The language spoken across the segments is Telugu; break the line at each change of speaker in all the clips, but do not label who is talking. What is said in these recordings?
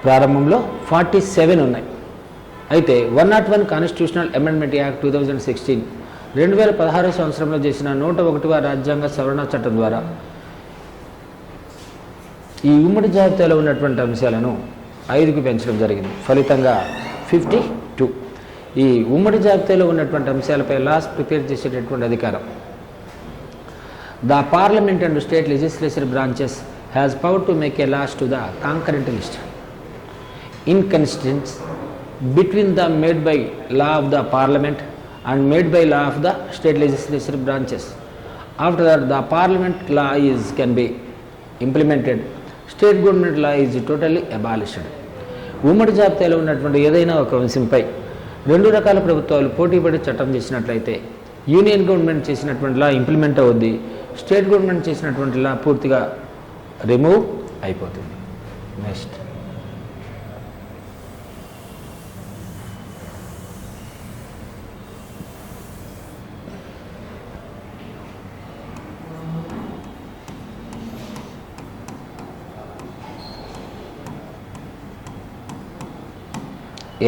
ప్రారంభంలో 47 ఉన్నాయి. అయితే 101 కాన్స్టిట్యూషనల్ అమెండ్మెంట్ యాక్ట్ 2016 2016 సంవత్సరంలో చేసిన 101వ రాజ్యాంగ సవరణ చట్టం ద్వారా ఈ ఉమ్మడి జాబితాలో ఉన్నటువంటి అంశాలను 5కు పెంచడం జరిగింది. ఫలితంగా 52. ఈ ఉమ్మడి జాబితాలో ఉన్నటువంటి అంశాలపై లాస్ ప్రిపేర్ చేసేటటువంటి అధికారం the parliament and state legislature branches has power to make a laws to the concurrent list inconsistent between the made by law of the parliament and made by law of the state legislature branches. After that, the parliament law can be implemented. State government law is totally abolished. ఉమ్మడి జాబితాలో ఉన్నటువంటి ఏదైనా ఒక అంశంపై 2 రకాల ప్రభుత్వాలు పోటీపడి చట్టం చేసినట్లయితే యూనియన్ గవర్నమెంట్ చేసినటువంటి లా ఇంప్లిమెంట్ అవుద్ది, స్టేట్ గవర్నమెంట్ చేసినటువంటి లా పూర్తిగా రిమూవ్ అయిపోతుంది. Next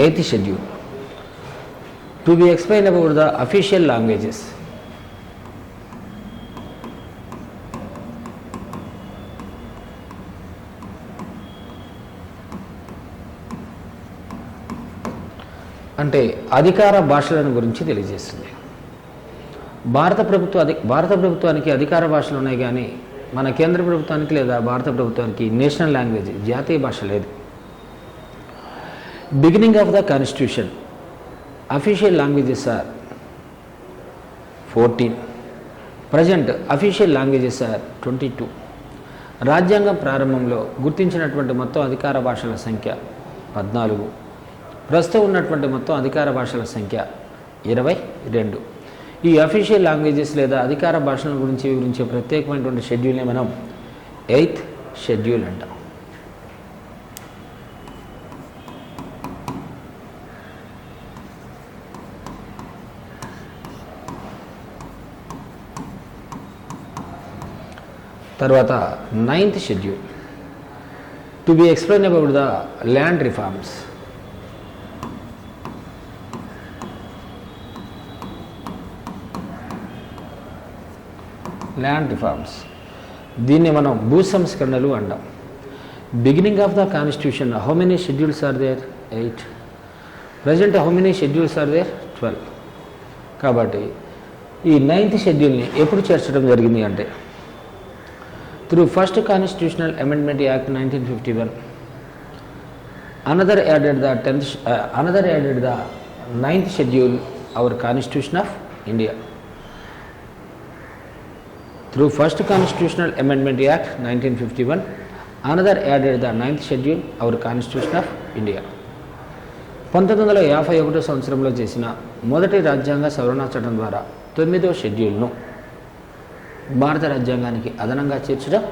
eighth schedule to be explain about the official languages. అంటే అధికార భాషలను గురించి తెలియజేస్తుంది. భారత ప్రభుత్వానికి అధికార భాషలు ఉన్నాయి, కానీ మన కేంద్ర ప్రభుత్వానికి లేదా భారత ప్రభుత్వానికి నేషనల్ లాంగ్వేజ్ జాతీయ భాష లేదు. Beginning of the Constitution, official languages are 14. Present official languages are 22. రాజ్యాంగం ప్రారంభంలో గుర్తించినటువంటి మొత్తం అధికార భాషల సంఖ్య 14. ప్రస్తుతం ఉన్నటువంటి మొత్తం అధికార భాషల సంఖ్య 22. ఈ అఫీషియల్ లాంగ్వేజెస్ లేదా అధికార భాషల గురించి వివరించే ప్రత్యేకమైనటువంటి షెడ్యూల్ని మనం 8th షెడ్యూల్ అంటాం. తర్వాత 9th schedule to be explain about the land reforms. Land reforms దీన్ని మనం భూ సంస్కరణలు అంటాం. Beginning of the constitution how many schedules are there? 8. Present how many schedules are there? 12. కాబట్టి ఈ 9th షెడ్యూల్ని ఎప్పుడు చేర్చడం జరిగింది అంటే through first constitutional amendment act 1951, another added the 9th schedule our constitution of India. Through first constitutional amendment act 1951, another added the 9th schedule our constitution of India. 1951 సంవత్సరంలో చేసిన మొదటి రాజ్యాంగ సవరణ చట్టం ద్వారా 9వ షెడ్యూల్ను భారత రాజ్యాంగానికి అదనంగా చేర్చడం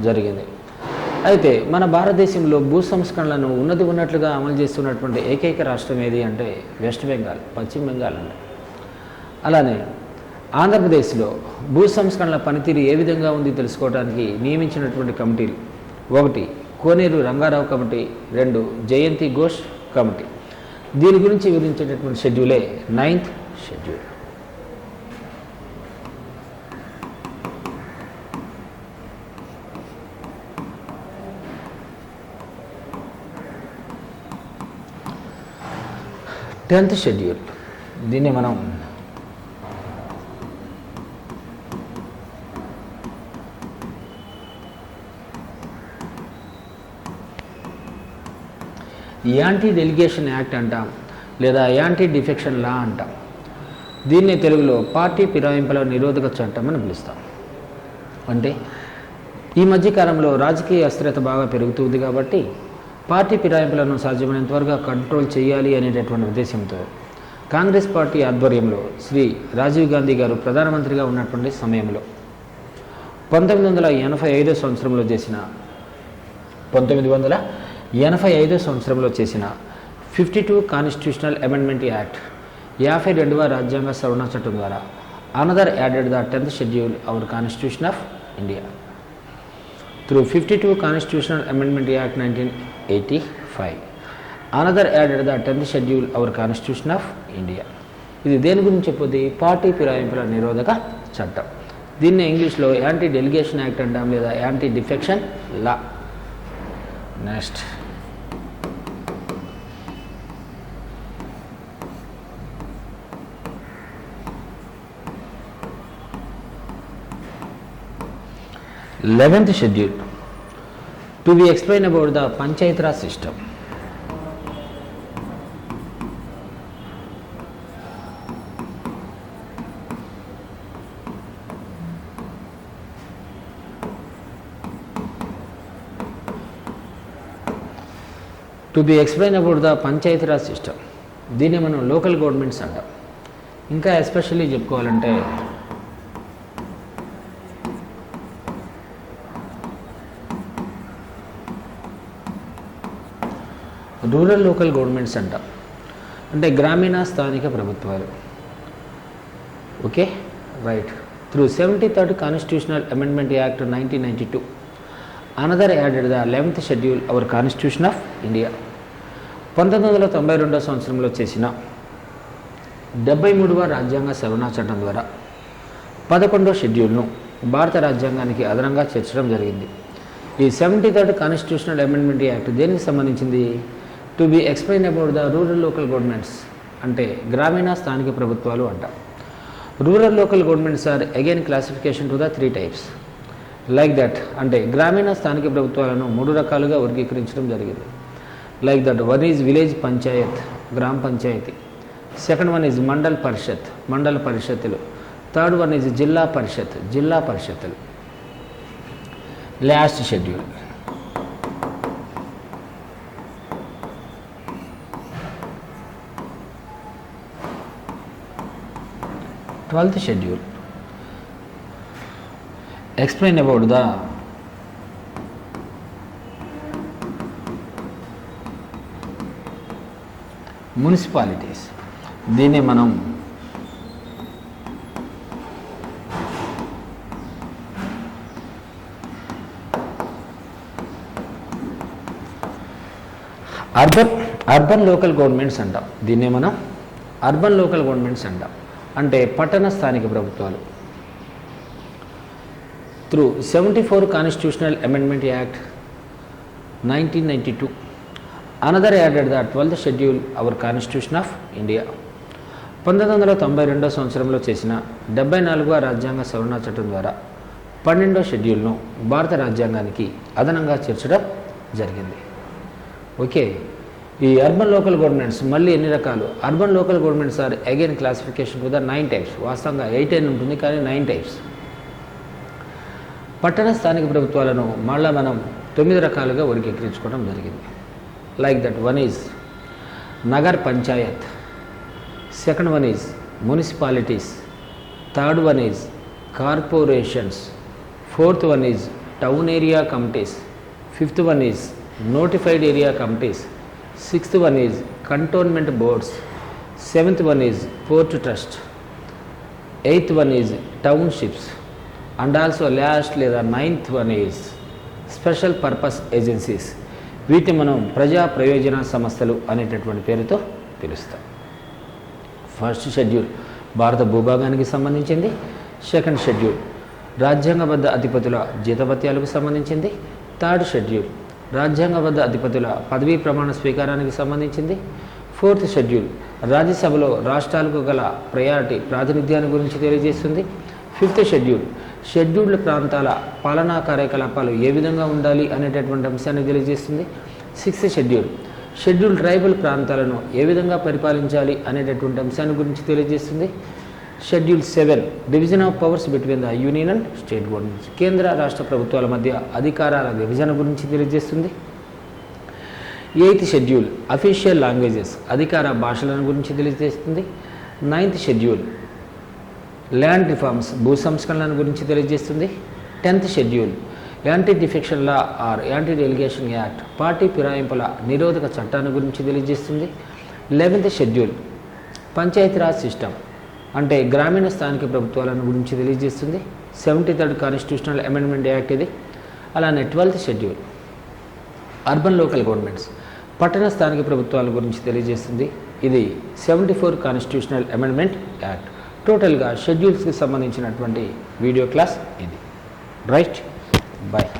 జరిగింది. అయితే మన భారతదేశంలో భూ సంస్కరణలను ఉన్నట్లుగా అమలు చేస్తున్నటువంటి ఏకైక రాష్ట్రం ఏది అంటే వెస్ట్ బెంగాల్, పశ్చిమ బెంగాల్ అండి. అలానే ఆంధ్రప్రదేశ్లో భూ సంస్కరణల పనితీరు ఏ విధంగా ఉంది తెలుసుకోవడానికి నియమించినటువంటి కమిటీలు 1 కోనేరు రంగారావు కమిటీ, 2 జయంతి ఘోష్ కమిటీ. దీని గురించి వివరించేటటువంటి షెడ్యూలే 9th షెడ్యూల్. టెన్త్ షెడ్యూల్ దీన్ని మనం యాంటీ డెలిగేషన్ యాక్ట్ అంటాం, లేదా యాంటీ డిఫెక్షన్ లా అంటాం. దీన్ని తెలుగులో పార్టీ ఫిరాయింపుల నిరోధక చట్టం అని పిలుస్తాం. అంటే ఈ మధ్యకాలంలో రాజకీయ అస్థిరత బాగా పెరుగుతుంది కాబట్టి పార్టీ ఫిరాయింపులను సాధ్యమైనంత వరకు కంట్రోల్ చేయాలి అనేటటువంటి ఉద్దేశంతో కాంగ్రెస్ పార్టీ ఆధ్వర్యంలో శ్రీ రాజీవ్ గాంధీ గారు ప్రధానమంత్రిగా ఉన్నటువంటి సమయంలో 1985 సంవత్సరంలో చేసిన 52 కాన్స్టిట్యూషనల్ అమెండ్మెంట్ యాక్ట్ 52వ రాజ్యాంగ సవరణ చట్టం ద్వారా another added the 10th schedule our constitution of India. Through 52 Constitutional Amendment Act 1985, 1995. Another added the 10th schedule our Constitution of India. ఇది దేని గురించి చెప్పొద్ది? పార్టీ ఫిరాయింపుల నిరోధక చట్టం. దీన్ని ఇంగ్లీష్లో యాంటీ డెలిగేషన్ యాక్ట్ అంటాం లేదా anti defection law. Next eleventh schedule to be explain about the Panchayat Raj system. To be explain about the Panchayati Raj system. దీన్ని మనం లోకల్ గవర్నమెంట్స్ అంటాం. ఇంకా ఎస్పెషల్లీ చెప్పుకోవాలంటే రూరల్ లోకల్ గవర్నమెంట్స్ అంటాం. అంటే గ్రామీణ స్థానిక ప్రభుత్వాలు. Okay right. Through 73rd constitutional amendment act 1992 another added the 11th schedule our constitution of India. 1992 సంవత్సరంలో చేసిన 73వ రాజ్యాంగ సవరణ చట్టం ద్వారా 11వ షెడ్యూల్ను భారత రాజ్యాంగానికి అదనంగా చేర్చడం జరిగింది. ఈ 73rd కాన్స్టిట్యూషనల్ అమెండ్మెంట్ యాక్ట్ దేనికి సంబంధించింది? To be explain about the rural local governments అంటే గ్రామీణ స్థానిక ప్రభుత్వాలు అంట. Rural local governments are again classification to the 3 types. Like that అంటే గ్రామీణ స్థానిక ప్రభుత్వాలను 3 రకాలుగా వర్గీకరించడం జరిగింది. Like that one is village panchayat గ్రామ పంచాయతీ, second one is mandal parishad మండల పరిషత్తులు, third one is zilla parishad జిల్లా పరిషత్తులు. Last schedule 12th schedule explain about the municipalities. దీన్ని మనం అర్బన్ లోకల్ గవర్నమెంట్స్ అంటాం. దీన్నే మనం అర్బన్ లోకల్ గవర్నమెంట్స్ అంటాం. అంటే పట్టణ స్థానిక ప్రభుత్వాలు. Through 74 constitutional amendment act 1992 another added the 12th schedule our constitution of India. 1992 సంవత్సరంలో చేసిన 74వ రాజ్యాంగ సవరణ చట్టం ద్వారా 12వ షెడ్యూల్ను భారత రాజ్యాంగానికి అదనంగా చేర్చడం జరిగింది. ఓకే. ఈ అర్బన్ లోకల్ గవర్నమెంట్స్ మళ్ళీ ఎన్ని రకాలు? Urban local governments are again classification to the 9 types. వాస్తవంగా 8 అని ఉంటుంది కానీ 9 types. పట్టణ స్థానిక ప్రభుత్వాలను మళ్ళీ మనం 9 రకాలుగా వర్గీకరించుకోవడం జరిగింది. Like that one is Nagar Panchayat, second one is municipalities, third one is corporations, fourth one is town area committees, fifth one is notified area committees, sixth one is cantonment boards, seventh one is port trust, eighth one is townships and also last లేదా 9th one is special purpose agencies. వీటిని మనం ప్రజా ప్రయోజన సంస్థలు అనేటటువంటి పేరుతో పిలుస్తాం. ఫస్ట్ షెడ్యూల్ భారత భూభాగానికి సంబంధించింది. సెకండ్ షెడ్యూల్ రాజ్యాంగబద్ధ అధిపతుల జీతభత్యాలకు సంబంధించింది. థర్డ్ షెడ్యూల్ రాజ్యాంగబద్ధ అధిపతుల పదవీ ప్రమాణ స్వీకారానికి సంబంధించింది. ఫోర్త్ షెడ్యూల్ రాజ్యసభలో రాష్ట్రాలకు గల ప్రయారిటీ ప్రాతినిధ్యాన్ని గురించి తెలియజేస్తుంది. ఫిఫ్త్ షెడ్యూల్ షెడ్యూల్డ్ ప్రాంతాల పాలనా కార్యకలాపాలు ఏ విధంగా ఉండాలి అనేటటువంటి అంశాన్ని తెలియజేస్తుంది. సిక్స్త్ షెడ్యూల్ ట్రైబల్ ప్రాంతాలను ఏ విధంగా పరిపాలించాలి అనేటటువంటి అంశాన్ని గురించి తెలియజేస్తుంది. Schedule 7 division of powers between the union and state governments. కేంద్ర రాష్ట్ర ప్రభుత్వాల మధ్య అధికారాల విభజన గురించి తెలియజేస్తుంది. 8th షెడ్యూల్ అఫీషియల్ లాంగ్వేజెస్ అధికార భాషలను గురించి తెలియజేస్తుంది. 9th షెడ్యూల్ ల్యాండ్ రిఫార్మ్స్ భూ సంస్కరణల గురించి తెలియజేస్తుంది. 10th schedule anti defection law or anti delegation act party ఫిరాయింపుల నిరోధక చట్టాన్ని గురించి తెలియజేస్తుంది. 11th షెడ్యూల్ పంచాయతీరాజ్ సిస్టమ్ అంటే గ్రామీణ స్థానిక ప్రభుత్వాలను గురించి తెలియజేస్తుంది. 73rd కాన్స్టిట్యూషనల్ అమెండ్మెంట్ యాక్ట్ ఇది. అలానే 12th schedule urban local governments పట్టణ స్థానిక ప్రభుత్వాల గురించి తెలియజేస్తుంది. ఇది 74 కాన్స్టిట్యూషనల్ అమెండ్మెంట్ యాక్ట్. టోటల్గా షెడ్యూల్స్కి సంబంధించినటువంటి వీడియో క్లాస్ ఇది. Right, bye.